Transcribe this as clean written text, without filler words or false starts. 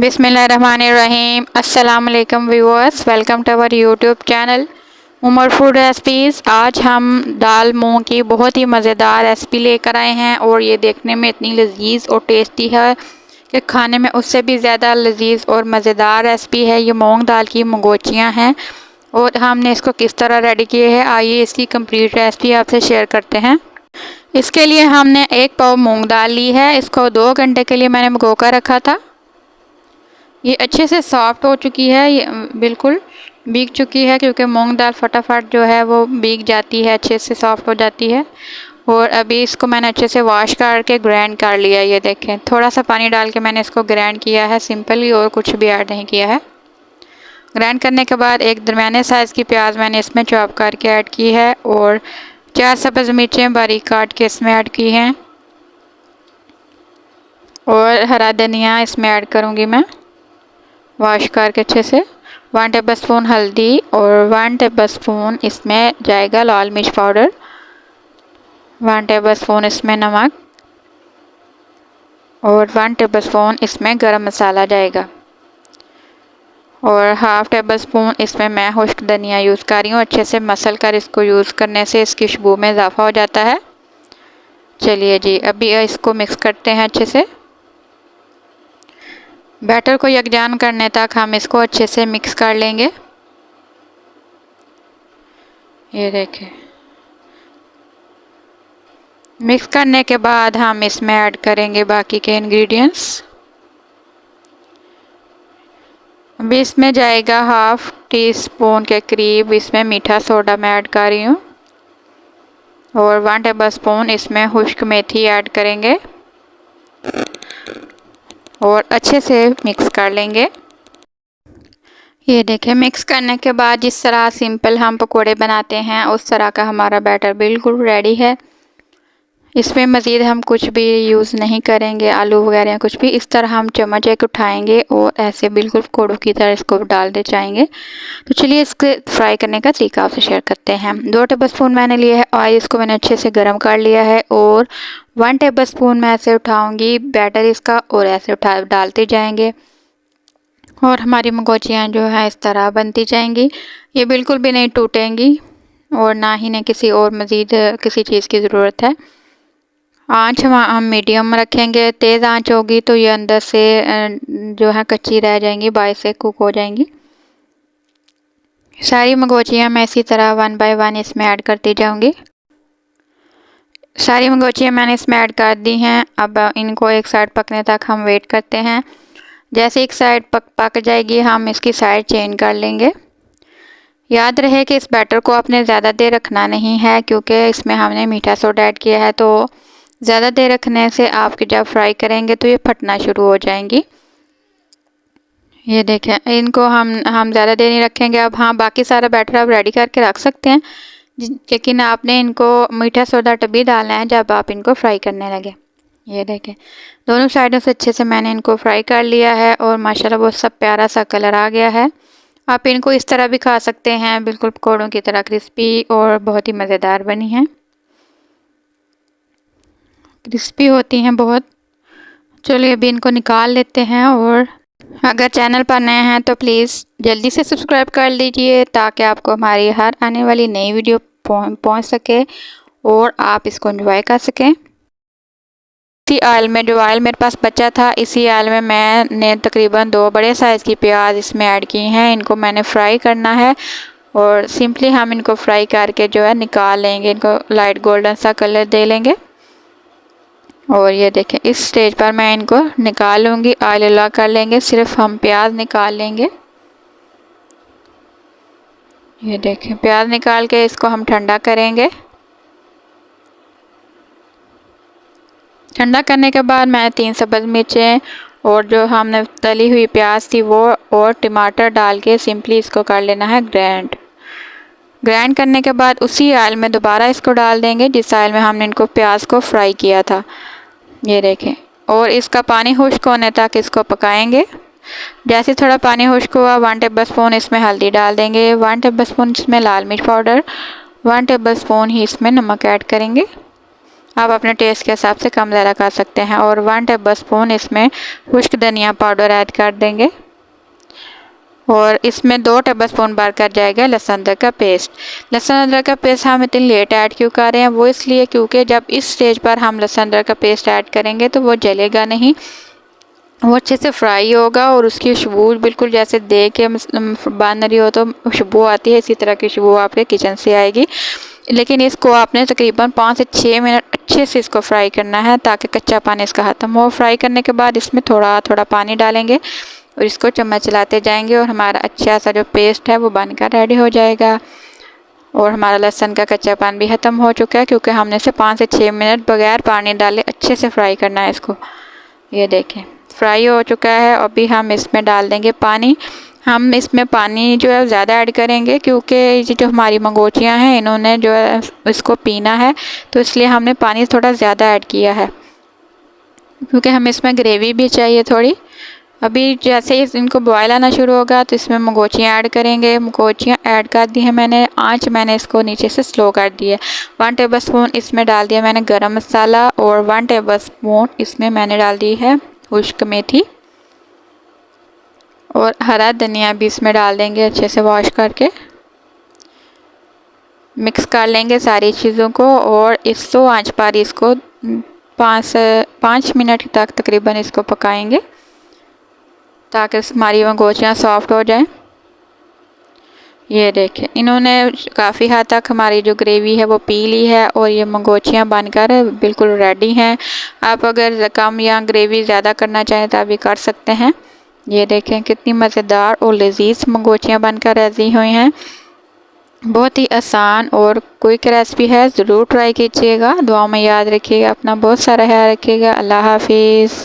बिस्मिल्लाहिर्रहमानिर्रहीम। अस्सलाम वालेकुम viewers, welcome to our YouTube channel Umar food recipes. आज हम दाल मूंग की बहुत ही मज़ेदार रेसिपी लेकर आए हैं और ये देखने में इतनी लजीज और टेस्टी है कि खाने में उससे भी ज़्यादा लजीज और मज़ेदार रेसिपी है। ये मूंग दाल की मंगोचियाँ हैं और हमने इसको किस तरह रेडी किए हैं, आइए इसकी कंप्लीट रेसिपी आपसे शेयर करते हैं। इसके लिए हमने 1 पाव मूंग दाल ली है। इसको 2 घंटे के लिए मैंने भिगो कर रखा था। ये अच्छे से सॉफ्ट हो चुकी है, ये बिल्कुल भीग चुकी है क्योंकि मूंग दाल फटाफट जो है वो भीग जाती है, अच्छे से सॉफ्ट हो जाती है। और अभी इसको मैंने अच्छे से वॉश करके ग्राइंड कर लिया। ये देखें, थोड़ा सा पानी डाल के मैंने इसको ग्राइंड किया है सिंपली, और कुछ भी ऐड नहीं किया है। ग्राइंड करने के बाद एक दरमियाने साइज़ की प्याज मैंने इसमें चॉप करके ऐड की है और 4 सब्ज़ मिर्चें बारीक काट के इसमें ऐड की हैं और हरा धनिया इसमें ऐड करूँगी मैं वॉश करके अच्छे से। 1 टेबलस्पून हल्दी और 1 टेबलस्पून इसमें जाएगा लाल मिर्च पाउडर, 1 टेबलस्पून इसमें नमक और 1 टेबलस्पून इसमें गरम मसाला जाएगा और 1/2 टेबलस्पून इसमें मैं खुश्क धनिया यूज़ कर रही हूँ। अच्छे से मसल कर इसको यूज़ करने से इसकी खुशबू में इजाफा हो जाता है। चलिए जी, अभी इसको मिक्स करते हैं अच्छे से। बैटर को यकजान करने तक हम इसको अच्छे से मिक्स कर लेंगे। ये देखें, मिक्स करने के बाद हम इसमें ऐड करेंगे बाकी के इंग्रेडिएंट्स। अभी इसमें जाएगा 1/2 टीस्पून के करीब इसमें मीठा सोडा मैं ऐड कर रही हूँ और 1 टेबलस्पून इसमें खुश्क मेथी ऐड करेंगे और अच्छे से मिक्स कर लेंगे। ये देखें, मिक्स करने के बाद जिस तरह सिंपल हम पकोड़े बनाते हैं उस तरह का हमारा बैटर बिल्कुल रेडी है। इसमें मज़ीद हम कुछ भी यूज़ नहीं करेंगे, आलू वगैरह कुछ भी। इस तरह हम चम्मच एक उठाएंगे और ऐसे बिल्कुल पकोड़ों की तरह इसको डाल दे जाएंगे। तो चलिए इसके फ्राई करने का तरीका आपसे शेयर करते हैं। 2 टेबलस्पून मैंने लिया है ऑयल, इसको मैंने अच्छे से गर्म कर लिया है और 1 टेबलस्पून मैं ऐसे उठाऊँगी बैटर इसका और ऐसे उठा डालते जाएंगे और हमारी मंगोचियाँ जो है इस तरह बनती जाएंगी। ये बिल्कुल भी नहीं टूटेंगी और ना ही किसी और मज़ीद किसी चीज़ की ज़रूरत है। आँच हम मीडियम रखेंगे, तेज़ आँच होगी तो ये अंदर से जो है कच्ची रह जाएंगी, बाहर से कुक हो जाएंगी। सारी मंगोचियाँ मैं इसी तरह 1 बाय 1 इसमें ऐड करती जाऊंगी। सारी मंगोचियाँ मैंने इसमें ऐड कर दी हैं। अब इनको एक साइड पकने तक हम वेट करते हैं। जैसे एक साइड पक जाएगी हम इसकी साइड चेंज कर लेंगे। याद रहे कि इस बैटर को आपने ज़्यादा देर रखना नहीं है क्योंकि इसमें हमने मीठा सोडा ऐड किया है, तो ज़्यादा देर रखने से आपके जब फ्राई करेंगे तो ये फटना शुरू हो जाएंगी। ये देखें, इनको हम ज़्यादा देर नहीं रखेंगे। अब हाँ, बाकी सारा बैटर आप रेडी करके रख सकते हैं, लेकिन आपने इनको मीठा सोडा तभी डालना है जब आप इनको फ्राई करने लगे। ये देखें, दोनों साइडों से अच्छे से मैंने इनको फ्राई कर लिया है और माशाल्लाह बहुत सा प्यारा सा कलर आ गया है। आप इनको इस तरह भी खा सकते हैं, बिल्कुल पकौड़ों की तरह क्रिस्पी और बहुत ही मज़ेदार बनी हैं, क्रिस्पी होती हैं बहुत। चलिए अभी इनको निकाल लेते हैं और अगर चैनल पर नए हैं तो प्लीज़ जल्दी से सब्सक्राइब कर लीजिए ताकि आपको हमारी हर आने वाली नई वीडियो पहुंच सके और आप इसको एंजॉय कर सकें। इसी ऑयल में, जो ऑयल मेरे पास बचा था, इसी ऑयल में मैंने तकरीबन 2 बड़े साइज़ की प्याज इसमें ऐड की हैं। इनको मैंने फ्राई करना है और सिंपली हम इनको फ्राई करके जो है निकाल लेंगे। इनको लाइट गोल्डन सा कलर दे लेंगे और ये देखें, इस स्टेज पर मैं इनको निकाल लूँगी। ऑयल अलग कर लेंगे, सिर्फ हम प्याज निकाल लेंगे। ये देखें, प्याज निकाल के इसको हम ठंडा करेंगे। ठंडा करने के बाद मैंने 3 सब्ज़ मिर्चें और जो हमने तली हुई प्याज थी वो और टमाटर डाल के सिंपली इसको कर लेना है ग्राइंड करने के बाद उसी ऑयल में दोबारा इसको डाल देंगे जिस ऑयल में हमने इनको प्याज को फ्राई किया था। ये देखें, और इसका पानी खुश्क होने तक इसको पकाएंगे। जैसे थोड़ा पानी खुश्क हुआ 1 टेबलस्पून इसमें हल्दी डाल देंगे, 1 टेबलस्पून इसमें लाल मिर्च पाउडर, 1 टेबलस्पून ही इसमें नमक ऐड करेंगे। आप अपने टेस्ट के हिसाब से कम ज़्यादा कर सकते हैं। और 1 टेबलस्पून इसमें खुश्क धनिया पाउडर ऐड कर देंगे और इसमें 2 टेबलस्पून भर कर जाएगा लहसुन अदरक का पेस्ट। लहसुन अदरक का पेस्ट हम इतनी लेट ऐड क्यों कर रहे हैं, वो इसलिए क्योंकि जब इस स्टेज पर हम लहसुन अदरक का पेस्ट ऐड करेंगे तो वो जलेगा नहीं, वो अच्छे से फ्राई होगा और उसकी खुशबू बिल्कुल जैसे देख के बन रही हो तो खुशबू आती है, इसी तरह की खुशबू आपके किचन से आएगी। लेकिन इसको आपने तकरीबन 5 से 6 मिनट अच्छे से इसको फ्राई करना है ताकि कच्चा पानी इसका ख़त्म हो। फ्राई करने के बाद इसमें थोड़ा थोड़ा पानी डालेंगे और इसको चम्मच चलाते जाएंगे और हमारा अच्छा सा जो पेस्ट है वो बनकर रेडी हो जाएगा। और हमारा लहसुन का कच्चापन भी ख़त्म हो चुका है क्योंकि हमने इसे 5 से 6 मिनट बगैर पानी डाले अच्छे से फ्राई करना है इसको। ये देखें फ्राई हो चुका है। अभी हम इसमें डाल देंगे पानी। हम इसमें पानी जो है ज़्यादा ऐड करेंगे क्योंकि ये जो हमारी मंगोचियाँ हैं इन्होंने जो है इसको पीना है, तो इसलिए हमने पानी थोड़ा ज़्यादा ऐड किया है क्योंकि हमें इसमें ग्रेवी भी चाहिए थोड़ी। अभी जैसे ही इनको बॉयल आना शुरू होगा तो इसमें मंगोचियाँ ऐड करेंगे। मंगोचियाँ ऐड कर दी है मैंने, आँच मैंने इसको नीचे से स्लो कर दी है। 1 टेबलस्पून इसमें डाल दिया मैंने गरम मसाला और 1 टेबलस्पून इसमें मैंने डाल दी है खुश्क मेथी और हरा धनिया भी इसमें डाल देंगे। अच्छे से वॉश करके मिक्स कर लेंगे सारी चीज़ों को और इस स्लो आंच पर इसको 5 मिनट तक तकरीबन इसको पकाएंगे ताकि हमारी मंगोचियाँ सॉफ्ट हो जाएं। ये देखें इन्होंने काफ़ी हद तक हमारी जो ग्रेवी है वो पी ली है और ये मंगोचियाँ बनकर बिल्कुल रेडी हैं। आप अगर कम या ग्रेवी ज़्यादा करना चाहें तो भी कर सकते हैं। ये देखें कितनी मज़ेदार और लजीज मंगोचियाँ बनकर रेडी हुई हैं। बहुत ही आसान और क्विक रेसिपी है, ज़रूर ट्राई कीजिएगा। दुआ में याद रखिएगा, अपना बहुत सारा ख्याल रखिएगा। अल्लाह हाफिज़।